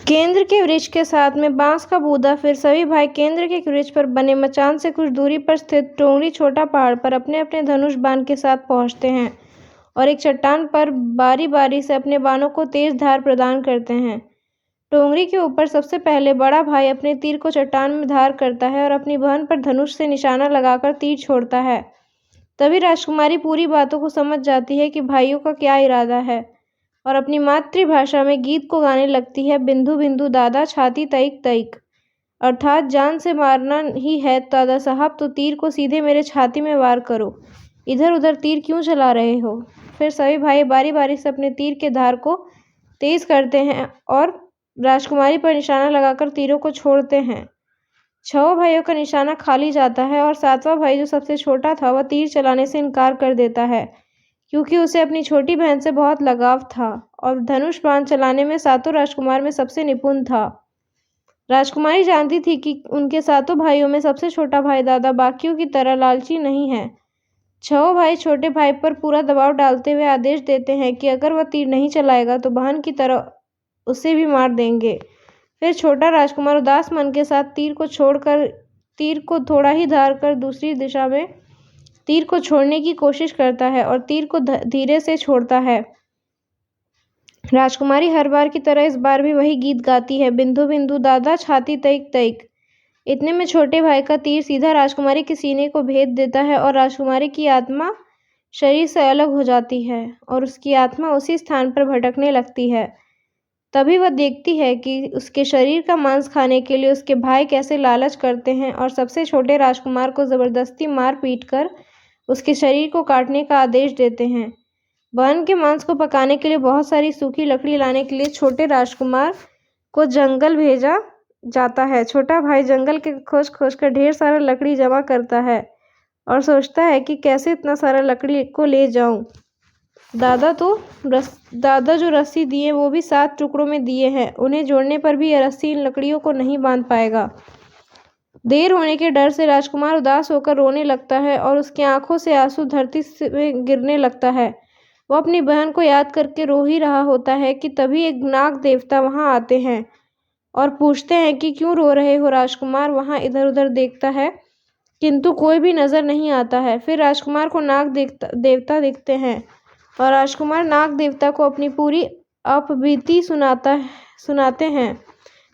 केंद्र के वृक्ष के साथ में बांस का बूदा। फिर सभी भाई केंद्र के वृक्ष पर बने मचान से कुछ दूरी पर स्थित टोंगरी छोटा पहाड़ पर अपने अपने धनुष बाण के साथ पहुंचते हैं और एक चट्टान पर बारी बारी से अपने बाणों को तेज धार प्रदान करते हैं। टोंगरी के ऊपर सबसे पहले बड़ा भाई अपने तीर को चट्टान में धार करता है और अपनी बहन पर धनुष से निशाना लगाकर तीर छोड़ता है। तभी राजकुमारी पूरी बातों को समझ जाती है कि भाइयों का क्या इरादा है और अपनी मातृभाषा में गीत को गाने लगती है। बिंदु बिंदु दादा छाती तईक तईक, अर्थात जान से मारना ही है दादा साहब तो तीर को सीधे मेरे छाती में वार करो, इधर उधर तीर क्यों चला रहे हो। फिर सभी भाई बारी बारी से अपने तीर के धार को तेज करते हैं और राजकुमारी पर निशाना लगाकर तीरों को छोड़ते हैं। 6 भाइयों का निशाना खाली जाता है और 7वां भाई जो सबसे छोटा था वह तीर चलाने से इनकार कर देता है क्योंकि उसे अपनी छोटी बहन से बहुत लगाव था और धनुष बाण चलाने में सातों राजकुमार में सबसे निपुण था। राजकुमारी जानती थी कि उनके सातों भाइयों में सबसे छोटा भाई दादा बाकियों की तरह लालची नहीं है। 6 भाई छोटे भाई पर पूरा दबाव डालते हुए आदेश देते हैं कि अगर वह तीर नहीं चलाएगा तो बहन की तरह उसे भी मार देंगे। फिर छोटा राजकुमार उदास मन के साथ तीर को छोड़कर तीर को थोड़ा ही धार कर दूसरी दिशा में तीर को छोड़ने की कोशिश करता है और तीर को धीरे से छोड़ता है। राजकुमारी हर बार की तरह इस बार भी वही गीत गाती है, बिंदु बिंदु दादा छाती तईक तईक। इतने में छोटे भाई का तीर सीधा राजकुमारी के सीने को भेद देता है और राजकुमारी की आत्मा शरीर से अलग हो जाती है और उसकी आत्मा उसी स्थान पर भटकने लगती है। तभी वह देखती है कि उसके शरीर का मांस खाने के लिए उसके भाई कैसे लालच करते हैं और सबसे छोटे राजकुमार को जबरदस्ती मार पीट कर उसके शरीर को काटने का आदेश देते हैं। बहन के मांस को पकाने के लिए बहुत सारी सूखी लकड़ी लाने के लिए छोटे राजकुमार को जंगल भेजा जाता है। छोटा भाई जंगल के खोज खोज कर ढेर सारा लकड़ी जमा करता है और सोचता है कि कैसे इतना सारा लकड़ी को ले जाऊं। दादा जो रस्सी दिए वो भी 7 टुकड़ों में दिए हैं, उन्हें जोड़ने पर भी यह रस्सी इन लकड़ियों को नहीं बांध पाएगा। देर होने के डर से राजकुमार उदास होकर रोने लगता है और उसकी आंखों से आंसू धरती में गिरने लगता है। वह अपनी बहन को याद करके रो ही रहा होता है कि तभी एक नाग देवता वहां आते हैं और पूछते हैं कि क्यों रो रहे हो। राजकुमार वहां इधर उधर देखता है किंतु कोई भी नजर नहीं आता है। फिर राजकुमार को नाग देवता दिखते हैं और राजकुमार नाग देवता को अपनी पूरी अपबीती सुनाते हैं।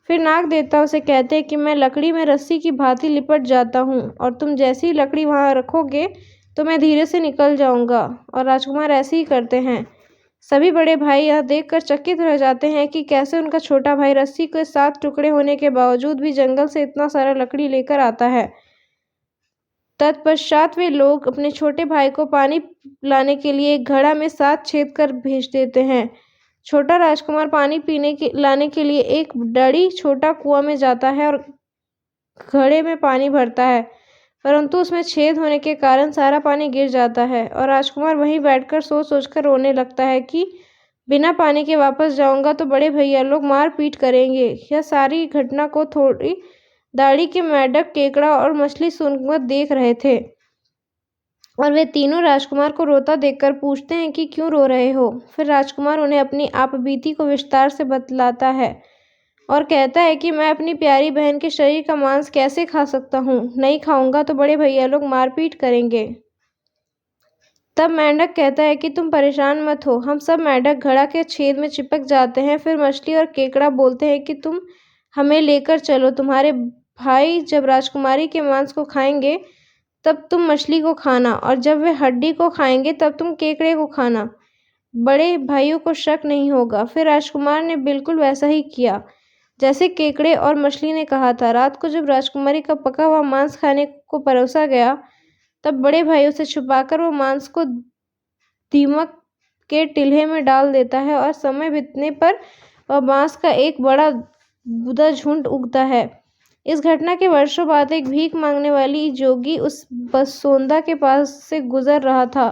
फिर नाग देवता उसे कहते हैं कि मैं लकड़ी में रस्सी की भांति लिपट जाता हूँ और तुम जैसी ही लकड़ी वहां रखोगे तो मैं धीरे से निकल जाऊंगा। और राजकुमार ऐसे ही करते हैं। सभी बड़े भाई यह देखकर चकित रह जाते हैं कि कैसे उनका छोटा भाई रस्सी के 7 टुकड़े होने के बावजूद भी जंगल से इतना सारा लकड़ी लेकर आता है। तत्पश्चात वे लोग अपने छोटे भाई को पानी लाने के लिए एक घड़ा में 7 छेद कर भेज देते हैं। छोटा राजकुमार पानी लाने के लिए एक डड़ी छोटा कुआं में जाता है और घड़े में पानी भरता है, परंतु उसमें छेद होने के कारण सारा पानी गिर जाता है और राजकुमार वहीं बैठकर सोच सोचकर रोने लगता है कि बिना पानी के वापस जाऊंगा तो बड़े भैया लोग मार पीट करेंगे। यह सारी घटना को थोड़ी दाढ़ी के मेंढक, केकड़ा और मछली सुनकर देख रहे थे और वे तीनों राजकुमार को रोता देखकर पूछते हैं कि क्यों रो रहे हो। फिर राजकुमार उन्हें अपनी आपबीती को विस्तार से बतलाता है और कहता है कि मैं अपनी प्यारी बहन के शरीर का मांस कैसे खा सकता हूँ, नहीं खाऊंगा तो बड़े भैया लोग मारपीट करेंगे। तब मेंढक कहता है कि तुम परेशान मत हो, हम सब मेंढक घड़ा के छेद में चिपक जाते हैं। फिर मछली और केकड़ा बोलते हैं कि तुम हमें लेकर चलो, तुम्हारे भाई जब राजकुमारी के मांस को खाएंगे तब तुम मछली को खाना और जब वे हड्डी को खाएंगे तब तुम केकड़े को खाना, बड़े भाइयों को शक नहीं होगा। फिर राजकुमार ने बिल्कुल वैसा ही किया जैसे केकड़े और मछली ने कहा था। रात को जब राजकुमारी का पका हुआ मांस खाने को परोसा गया तब बड़े भाइयों से छुपाकर वो मांस को दीमक के टिल्हे में डाल देता है और समय बीतने पर वह बांस का एक बड़ा बूढ़ा झुंड उगता है। इस घटना के वर्षों बाद एक भीख मांगने वाली जोगी उस बसोंदा के पास से गुजर रहा था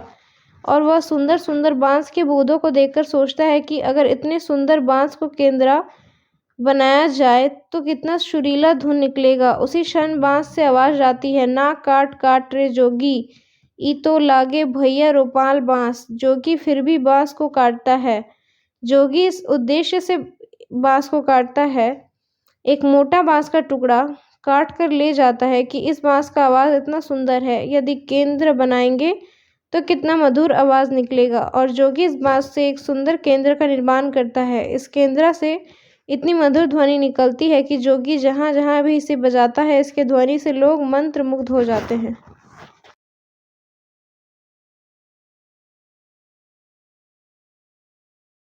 और वह सुंदर सुंदर बांस के बूदों को देखकर सोचता है कि अगर इतने सुंदर बांस को केंद्रा बनाया जाए तो कितना सुरीला धुन निकलेगा। उसी क्षण बांस से आवाज आती है, ना काट काट रे जोगी, ई तो लागे भैया रोपाल बांस। जोगी फिर भी बांस को काटता है। जोगी इस उद्देश्य से बांस को काटता है, एक मोटा बांस का टुकड़ा काट कर ले जाता है कि इस बांस का आवाज़ इतना सुंदर है, यदि केंद्र बनाएंगे तो कितना मधुर आवाज़ निकलेगा। और जोगी इस बांस से एक सुंदर केंद्र का निर्माण करता है। इस केंद्र से इतनी मधुर ध्वनि निकलती है कि जोगी जहाँ जहाँ भी इसे बजाता है, इसके ध्वनि से लोग मंत्रमुग्ध हो जाते हैं।